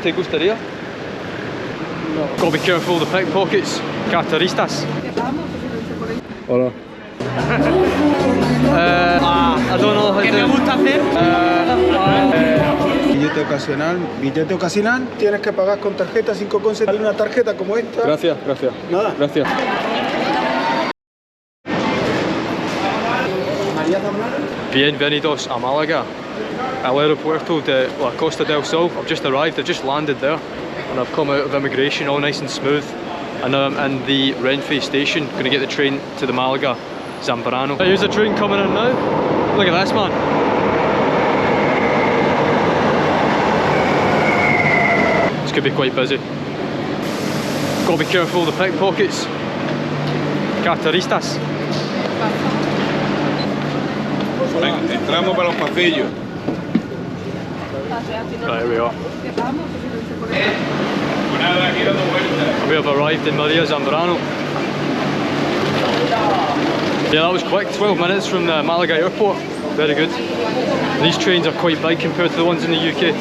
¿Te gustaría? No. Gotta be careful of the pickpockets. Carteristas. Hola. I don't know how ¿Qué me gusta hacer? Billete ocasional, tienes que pagar con tarjeta 5,70. Hay una tarjeta como esta. Gracias, gracias. Nada. Gracias. Bienvenidos a Malaga, al aeropuerto de la Costa del Sol. I've just arrived, I've just landed there, and I've come out of immigration all nice and smooth. And now I'm in the Renfe station, going to get the train to the Malaga Zambrano. Here's a train coming in now. Look at this, man. This could be quite busy. Gotta be careful of the pickpockets. Carteristas. Entramos para los pasillos. Right, here we are. We have arrived in Maria Zambrano. Yeah, that was quick, 12 minutes from the Malaga airport. Very good. These trains are quite big compared to the ones in the UK.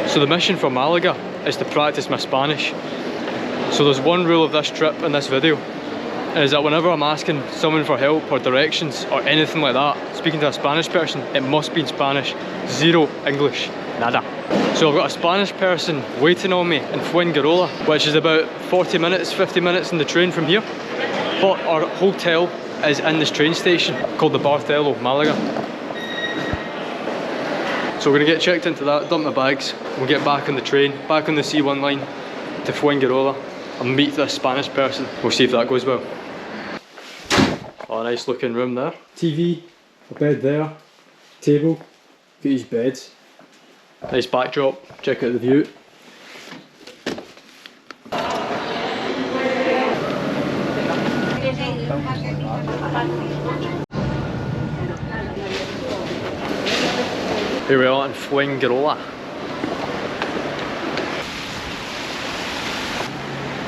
So the mission for Malaga is to practice my Spanish. So there's one rule of this trip and this video, is that whenever I'm asking someone for help or directions or anything like that, speaking to a Spanish person, it must be in Spanish. Zero English, nada. So I've got a Spanish person waiting on me in Fuengirola, which is about 40 minutes, 50 minutes in the train from here. But our hotel is in this train station called the Barthelo, Malaga. So we're gonna get checked into that, dump my bags, we'll get back on the train, back on the C1 line to Fuengirola and meet this Spanish person. We'll see if that goes well. Oh, nice looking room there. TV, a bed there, table, got these beds. Nice backdrop, check out the view. Here we are in Fuengirola.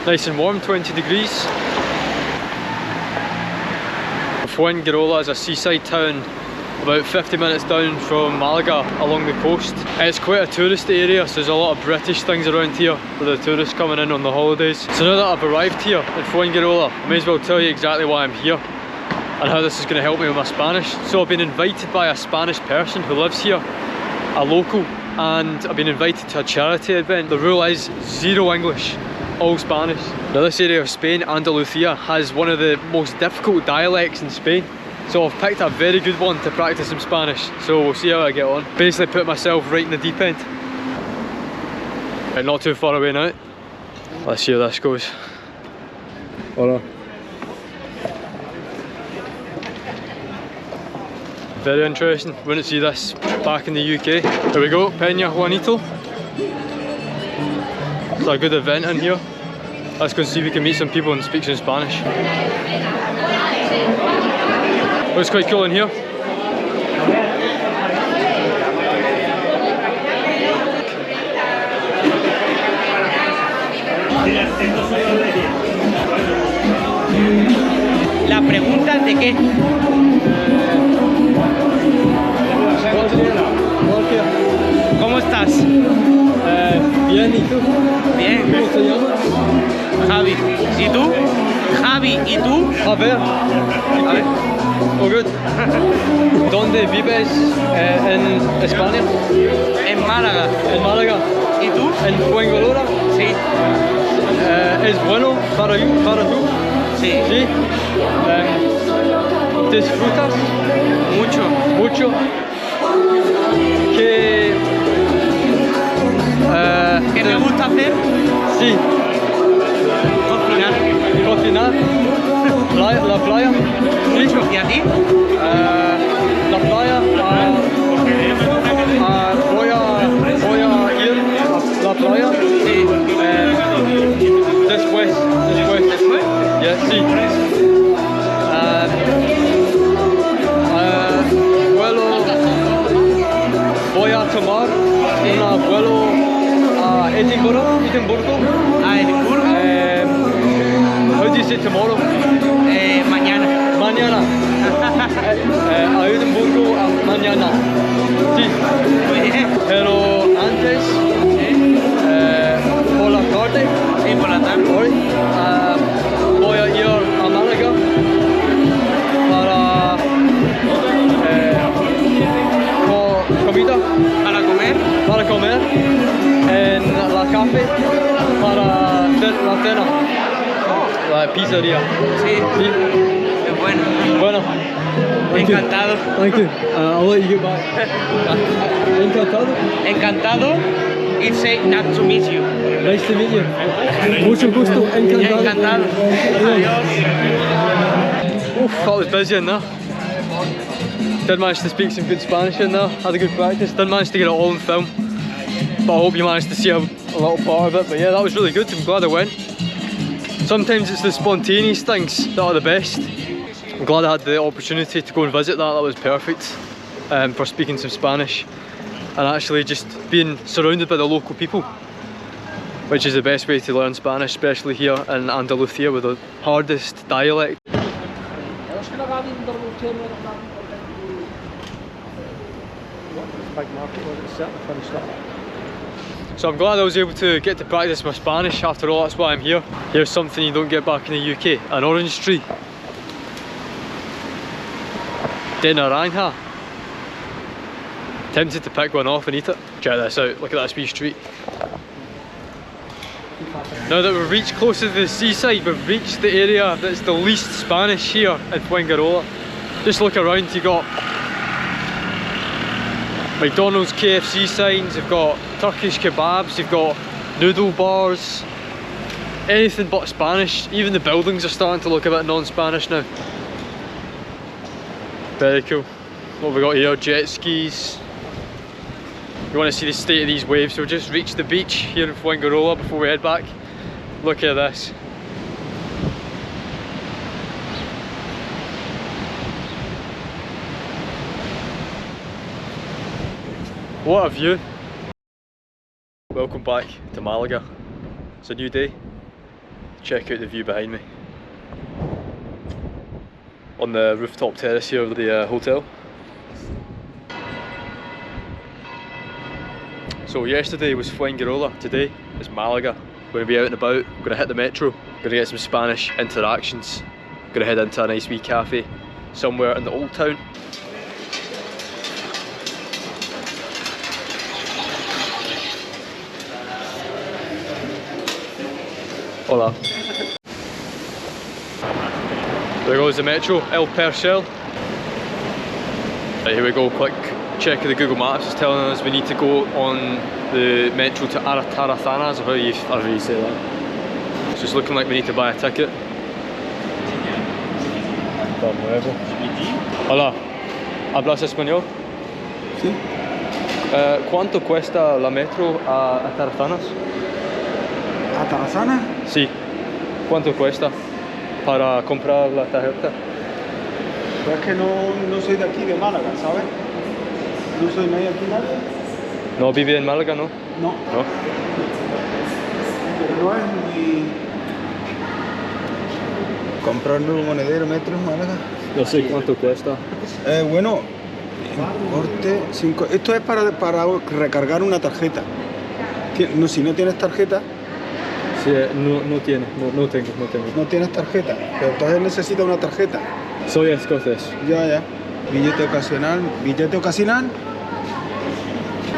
Nice and warm, 20 degrees. Fuengirola is a seaside town about 50 minutes down from Malaga along the coast. It's quite a tourist area, so there's a lot of British things around here for the tourists coming in on the holidays. So now that I've arrived here in Fuengirola, I may as well tell you exactly why I'm here and how this is going to help me with my Spanish. So I've been invited by a Spanish person who lives here, a local, and I've been invited to a charity event. The rule is zero English, all Spanish. Now this area of Spain, Andalucia, has one of the most difficult dialects in Spain. So I've picked a very good one to practice some Spanish. So we'll see how I get on. Basically put myself right in the deep end. Right, not too far away now. Let's see how this goes. Hola. Very interesting, wouldn't see this back in the UK. Here we go, Peña Juanito. It's a good event in here. Let's go and see if we can meet some people and speak some Spanish. Oh, it's quite cool in here. La pregunta de qué. ¿Cómo estás? Bien, ¿y tú? Bien. ¿Cómo te llamas? Javi. ¿Y tú? Javi, ¿y tú? A ver. Oh, good. ¿Dónde vives en España? En Málaga. En Málaga. ¿Y tú? En Fuengirola. Sí. ¿Es bueno para tú? Sí. Sí. ¿Disfrutas? Mucho. Mucho. ¿Qué ¿Qué me gusta hacer? Sí. Cocinar. Cocinar. La playa. Mucho. ¿Y a ti? La playa. Voy a ir a la playa. Sí. Después. Yeah, sí. Voy a tomar un vuelo a Edimburgo. ¿A Edimburgo? How do you say tomorrow? Mañana. Mañana. A Edimburgo mañana. Sí. comer en la café para la cena. La pizzería. Sí, Sí. es bueno. Bueno. Thank you. Encantado. Thank you. I'll let you get back. Encantado. Encantado. It's say nice to meet you. Nice to meet you. Mucho gusto. Encantado. Encantado. Adiós. Oof, that was busy in there. Did manage to speak some good Spanish in there. Had a good practice. Didn't manage to get it all on film, but I hope you managed to see a little part of it. But yeah, that was really good. I'm glad I went. Sometimes it's the spontaneous things that are the best. I'm glad I had the opportunity to go and visit that. That was perfect for speaking some Spanish and actually just being surrounded by the local people, which is the best way to learn Spanish, especially here in Andalusia with the hardest dialect. So I'm glad I was able to get to practice my Spanish. After all, that's why I'm here. Here's something you don't get back in the UK, an orange tree. De naranja. Tempted to pick one off and eat it. Check this out, look at this wee street. Now that we've reached closer to the seaside, we've reached the area that's the least Spanish here in Fuengirola. Just look around, you got McDonald's, KFC signs, you've got Turkish kebabs, you've got noodle bars, anything but Spanish. Even the buildings are starting to look a bit non-Spanish now. Very cool. What have we got here? Jet skis. You want to see the state of these waves, so we've just reached the beach here in Fuengirola before we head back. Look at this. What a view. Welcome back to Malaga. It's a new day. Check out the view behind me. On the rooftop terrace here of the hotel. So yesterday was Fuengirola, today is Malaga. We're going to be out and about, we're going to hit the metro, we're going to get some Spanish interactions. We're going to head into a nice wee cafe somewhere in the old town. Hola. There goes the metro, El Percel. Right, here we go, quick check of the Google Maps is telling us we need to go on the metro to Aratarazanas, or however you say that. So it's looking like we need to buy a ticket. Hola, ¿hablas español? Sí. ¿Cuánto cuesta la metro a Atarazanas? ¿A Tarazana? Sí. ¿Cuánto cuesta para comprar la tarjeta? Pero es que no soy de aquí, de Málaga, ¿sabes? No soy nadie aquí, nadie. ¿No vive en Málaga, no? No. ¿No? Pero no es muy... Comprar nuevo monedero, metro en Málaga. No sé cuánto cuesta. Bueno, importe 5. Esto es para recargar una tarjeta. No, si no tienes tarjeta... Sí, no tengo. No tienes tarjeta, pero entonces necesitas una tarjeta. Soy escocés. Ya. Billete ocasional.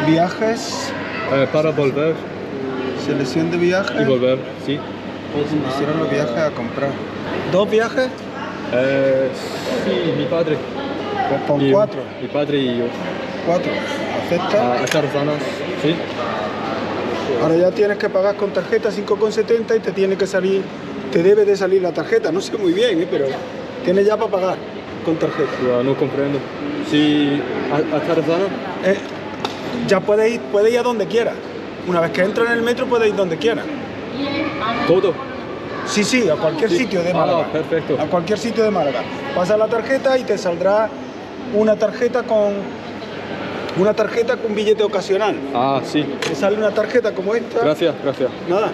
Viajes. Para volver. Selección de viajes. Y volver, sí. Hicieron los viajes a comprar. ¿2 viajes? Sí, mi padre. Pues pon Y 4. Mi padre y yo. 4. ¿Acepta? A Tarzanas, sí. Ahora ya tienes que pagar con tarjeta 5,70 y te tiene que salir, te debe de salir la tarjeta. No sé muy bien, pero tienes ya para pagar con tarjeta. Ya, no comprendo. Sí, a Tarzanas. Ya puedes ir a donde quieras. Una vez que entras en el metro puedes ir donde quieras. ¿Todo? Sí, a cualquier sitio de Málaga. Perfecto. A cualquier sitio de Málaga. Pasa la tarjeta y te saldrá una tarjeta con billete ocasional. Ah, sí. Te sale una tarjeta como esta. Gracias. Nada.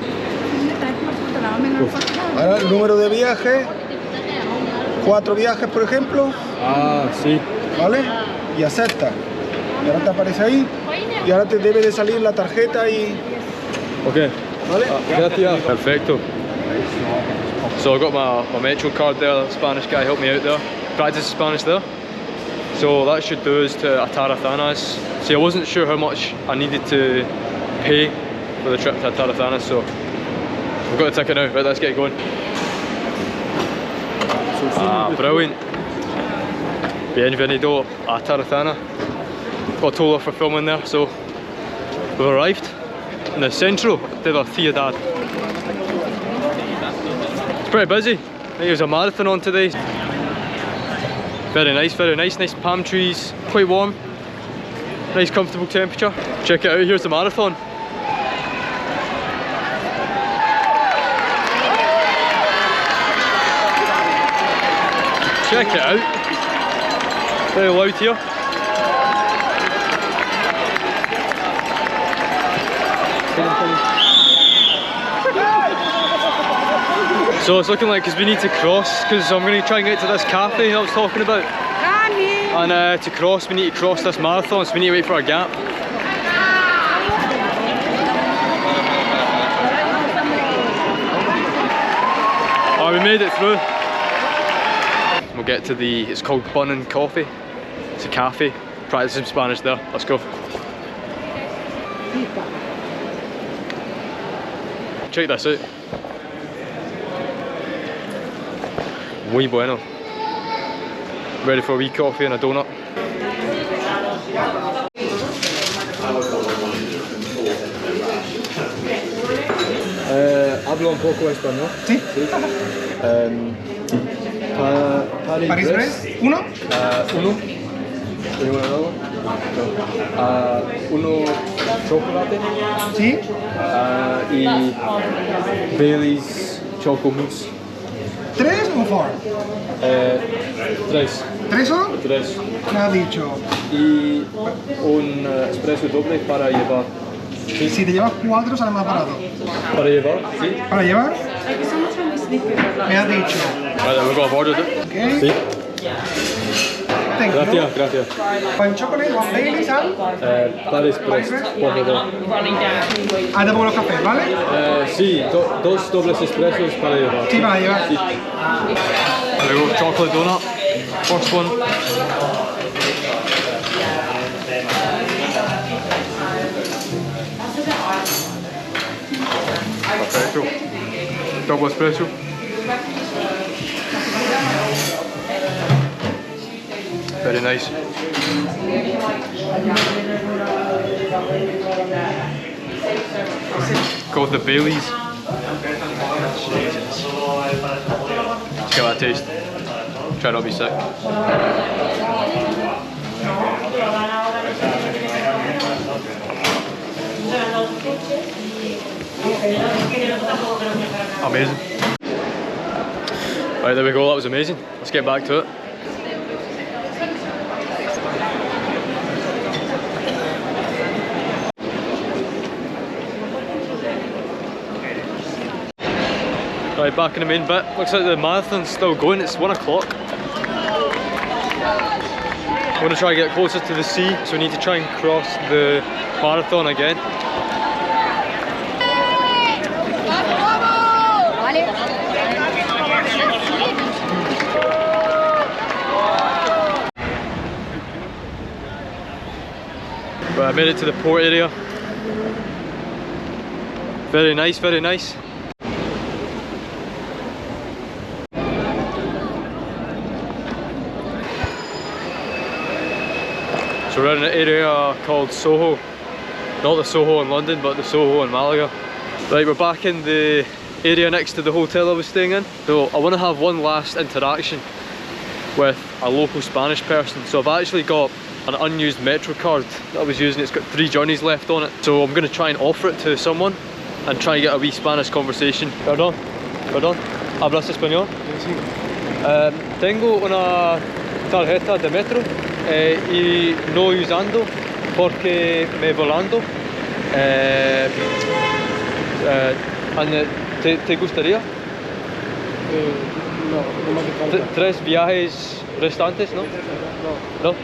Ahora el número de viaje. 4 viajes, por ejemplo. Ah, sí. ¿Vale? Y acepta. Y ahora te aparece ahí. Y ahora te debe de salir la tarjeta y... Ok. ¿Vale? Gracias. Perfecto. So I got my metro card there. The Spanish guy helped me out there. Practice Spanish there. So that should do us to Atarathanas. See, I wasn't sure how much I needed to pay for the trip to Atarathanas, so we've got the ticket now. Right, let's get going. Brilliant. Bienvenido a Tarazana. Got told off for filming there, so we've arrived in the centro de la ciudad. It's pretty busy. I think there's a marathon on today. Very nice, very nice. Nice palm trees, quite warm. Nice comfortable temperature. Check it out, here's the marathon. Check it out. Very loud here. So it's looking like, because we need to cross, because I'm going to try and get to this cafe I was talking about. And to cross, we need to cross this marathon, so we need to wait for our gap. Oh, we made it through. We'll get to the, it's called Bun and Coffee. It's a cafe. Practice some Spanish there. Let's go. Check this out. Muy bueno. Ready for a wee coffee and a donut. Hablo un poco español. Sí. Paris Brest, uno. Uno. Uno chocolate. Sí. Y Bailey's Choco Mousse. ¿Tres o four? Tres. ¿Tres son? Tres. Me ha dicho. Y un espresso doble para llevar. Sí. Si te llevas cuatro sale más barato. Para llevar, sí. ¿Para llevar? Me ha dicho. Vale, we've got ordered it. Okay. Sí. Thank you. Gracias, gracias. One chocolate, one Bailey's, and Paris Brest, por favor. ahí te pongo los cafés, ¿vale? Sí, dos dobles espressos para llevar. Sí, para llevar. Sí. There we go, chocolate donut. First one. Perfecto. Double espresso. Very nice. Go with the Baileys. Let's give that a taste. Try not to be sick. Amazing. Right, there we go, that was amazing. Let's get back to it. Right, back in the main bit. Looks like the marathon's still going, it's 1 o'clock. I want to try and get closer to the sea, so we need to try and cross the marathon again. But I made it to the port area. Very nice, very nice. So we're in an area called Soho. Not the Soho in London, but the Soho in Malaga. Right, we're back in the area next to the hotel I was staying in. So I want to have one last interaction with a local Spanish person. So I've actually got an unused Metro card that I was using. It's got 3 journeys left on it. So I'm going to try and offer it to someone and try and get a wee Spanish conversation. Perdón, perdón. ¿Hablas español? Sí. Tengo una tarjeta de Metro y no usando porque me volando. ¿Te gustaría? No, no me hace falta. 3 viajes restantes, no? No.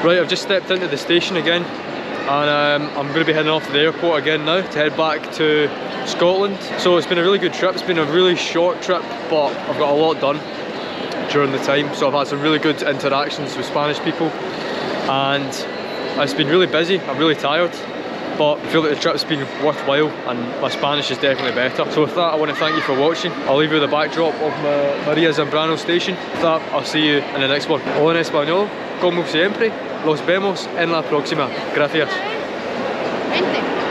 Right, I've just stepped into the station again, and I'm going to be heading off to the airport again now to head back to Scotland. So it's been a really good trip. It's been a really short trip, but I've got a lot done. during the time, so I've had some really good interactions with Spanish people, and it's been really busy. I'm really tired, but I feel like the trip's been worthwhile and my Spanish is definitely better. So with that, I want to thank you for watching. I'll leave you the backdrop of Maria Zambrano station. With that, I'll see you in the next one. Hola en español, como siempre, los vemos en la próxima. Gracias. Vente.